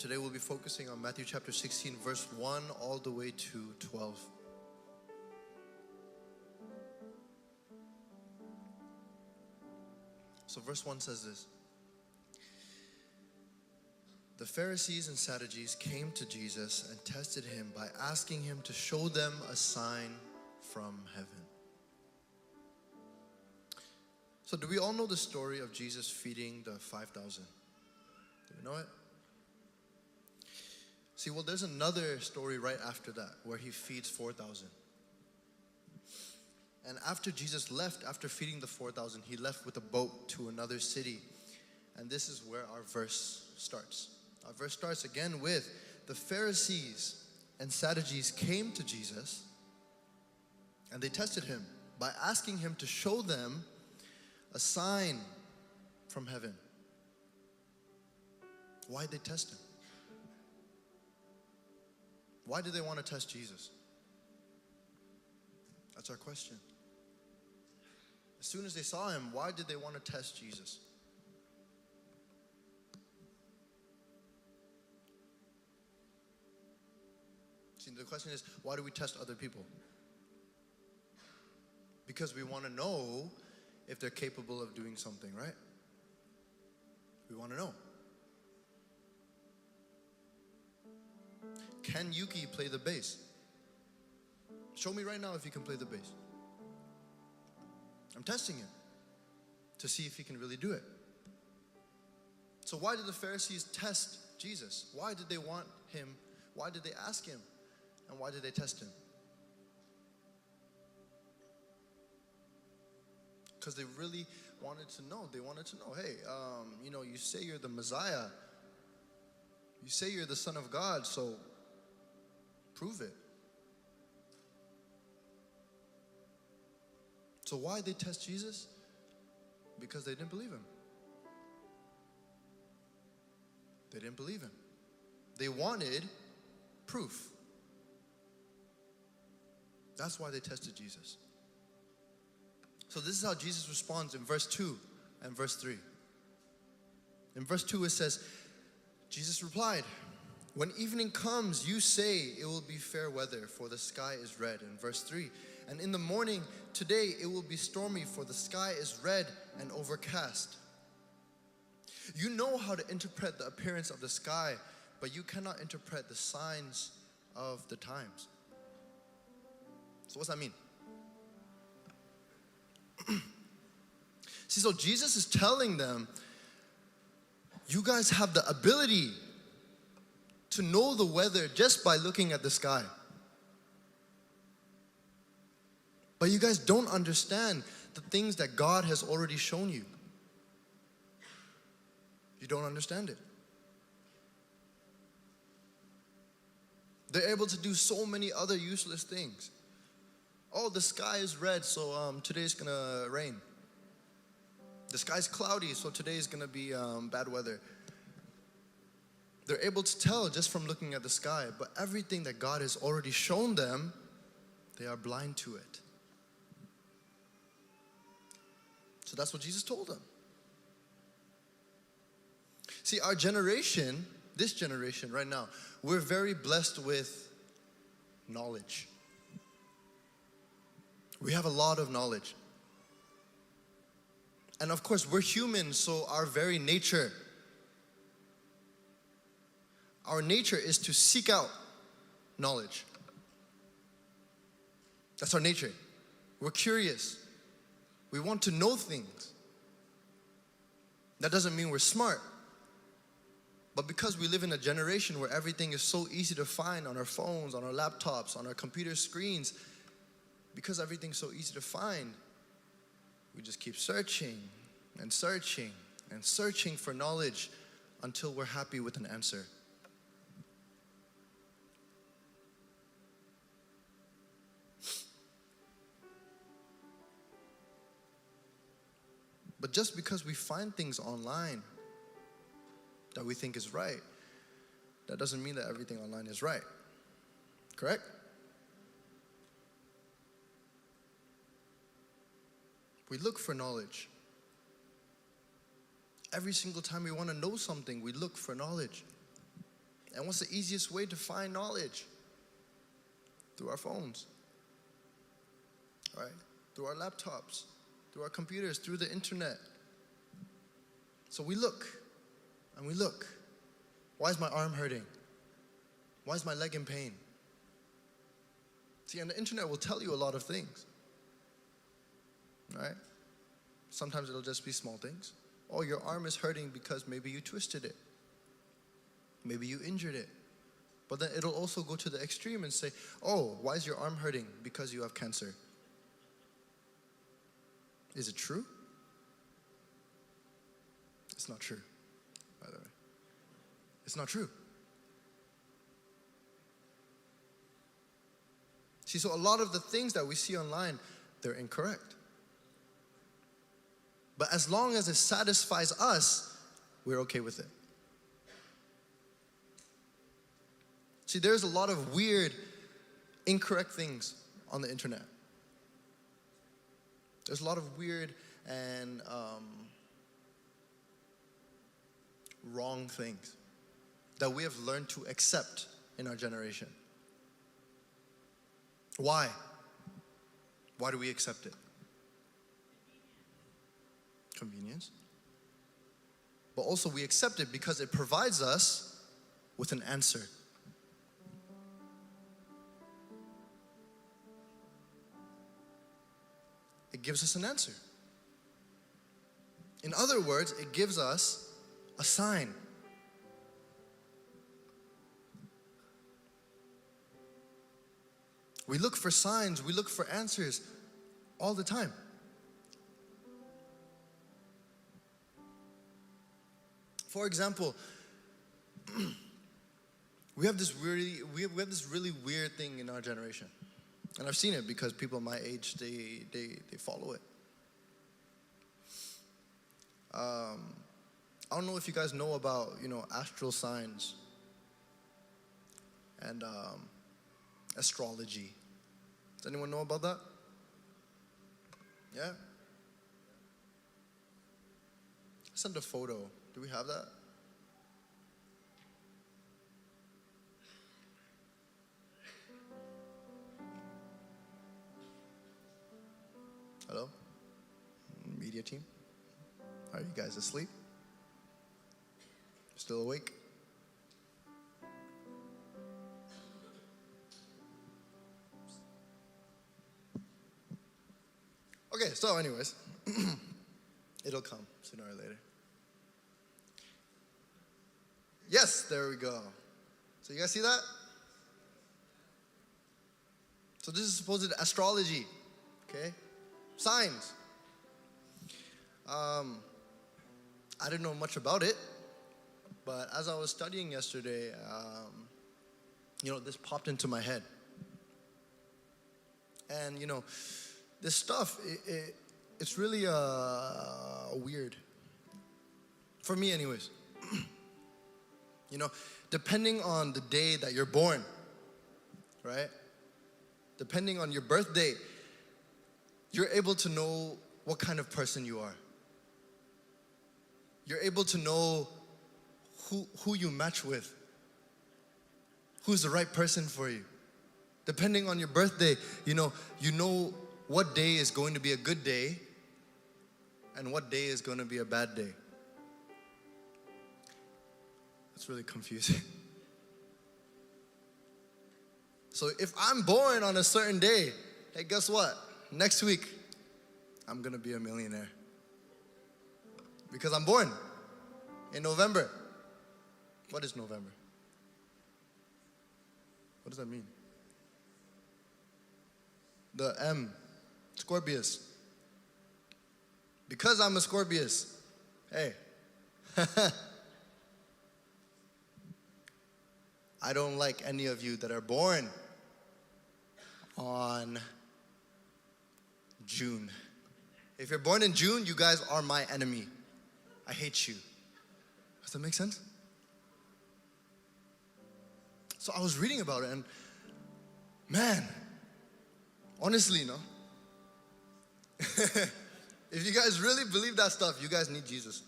Today we'll be focusing on Matthew chapter 16, verse 1 all the way to 12. So verse 1 says this. The Pharisees and Sadducees came to Jesus and tested him by asking him to show them a sign from heaven. So do we all know the story of Jesus feeding the 5,000? Do we know it? See, well, there's another story right after that where he feeds 4,000. And after Jesus left, after feeding the 4,000, he left with a boat to another city. And this is where our verse starts. Our verse starts again with the Pharisees and Sadducees came to Jesus and they tested him by asking him to show them a sign from heaven. Why did they test him? Why did they want to test Jesus? That's our question. As soon as they saw him, why did they want to test Jesus? See, the question is, why do we test other people? Because we want to know if they're capable of doing something, right? We want to know. Can Yuki play the bass? Show me right now if he can play the bass. I'm testing him to see if he can really do it. So why did the Pharisees test Jesus? Why did they want him? Why did they ask him? And why did they test him? Because they really wanted to know. They wanted to know, hey, you say you're the Messiah. You say you're the Son of God, so prove it. So why did they test Jesus? Because they didn't believe him. They didn't believe him. They wanted proof. That's why they tested Jesus. So this is how Jesus responds in verse 2 and verse 3. In verse 2 it says, Jesus replied, when evening comes, you say it will be fair weather, for the sky is red. In verse 3, and in the morning, today it will be stormy, for the sky is red and overcast. You know how to interpret the appearance of the sky, but you cannot interpret the signs of the times. So what's that mean? See, so Jesus is telling them, you guys have the ability to know the weather just by looking at the sky. But you guys don't understand the things that God has already shown you. You don't understand it. They're able to do so many other useless things. Oh, the sky is red, so today's gonna rain. The sky's cloudy, so today's gonna be bad weather. They're able to tell just from looking at the sky, but everything that God has already shown them, they are blind to it. So that's what Jesus told them. See, our generation, this generation right now, we're very blessed with knowledge. We have a lot of knowledge. And of course, we're human, so our very nature is to seek out knowledge. That's our nature. We're curious. We want to know things. That doesn't mean we're smart. But because we live in a generation where everything is so easy to find on our phones, on our laptops, on our computer screens, because everything's so easy to find, we just keep searching and searching and searching for knowledge until we're happy with an answer. But just because we find things online that we think is right, that doesn't mean that everything online is right. Correct? We look for knowledge. Every single time we want to know something, we look for knowledge. And what's the easiest way to find knowledge? Through our phones, right? Through our laptops, through our computers, through the internet. So we look, and we look. Why is my arm hurting? Why is my leg in pain? See, and the internet will tell you a lot of things, right? Sometimes it'll just be small things. Oh, your arm is hurting because maybe you twisted it. Maybe you injured it. But then it'll also go to the extreme and say, oh, why is your arm hurting? Because you have cancer. Is it true? It's not true, by the way. It's not true. See, so a lot of the things that we see online, they're incorrect. But as long as it satisfies us, we're okay with it. See, there's a lot of weird, incorrect things on the internet. There's a lot of weird and wrong things that we have learned to accept in our generation. Why? Why do we accept it? Convenience. But also we accept it because it provides us with an answer. It gives us an answer. In other words, it gives us a sign. We look for signs, we look for answers all the time. For example, we have this really weird thing in our generation. And I've seen it because people my age, they follow it. I don't know if you guys know about, astral signs and astrology. Does anyone know about that? Yeah? I sent a photo. Do we have that? Hello? Media team? Are you guys asleep? Still awake? Okay, so anyways, it'll come sooner or later. Yes, there we go. So you guys see that? So this is supposed astrology, okay? Signs. I didn't know much about it, but as I was studying yesterday, this popped into my head. And, this stuff, it's really weird. For me anyways. Depending on the day that you're born, right? Depending on your birthday, you're able to know what kind of person you are. You're able to know who you match with, who's the right person for you. Depending on your birthday, you know what day is going to be a good day and what day is going to be a bad day. It's really confusing. So if I'm born on a certain day, hey, guess what? Next week, I'm going to be a millionaire. Because I'm born in November. What is November? What does that mean? The M, Scorpius. Because I'm a Scorpius, hey. I don't like any of you that are born on June. If you're born in June, you guys are my enemy. I hate you. Does that make sense? So I was reading about it and man, honestly, if you guys really believe that stuff, you guys need Jesus.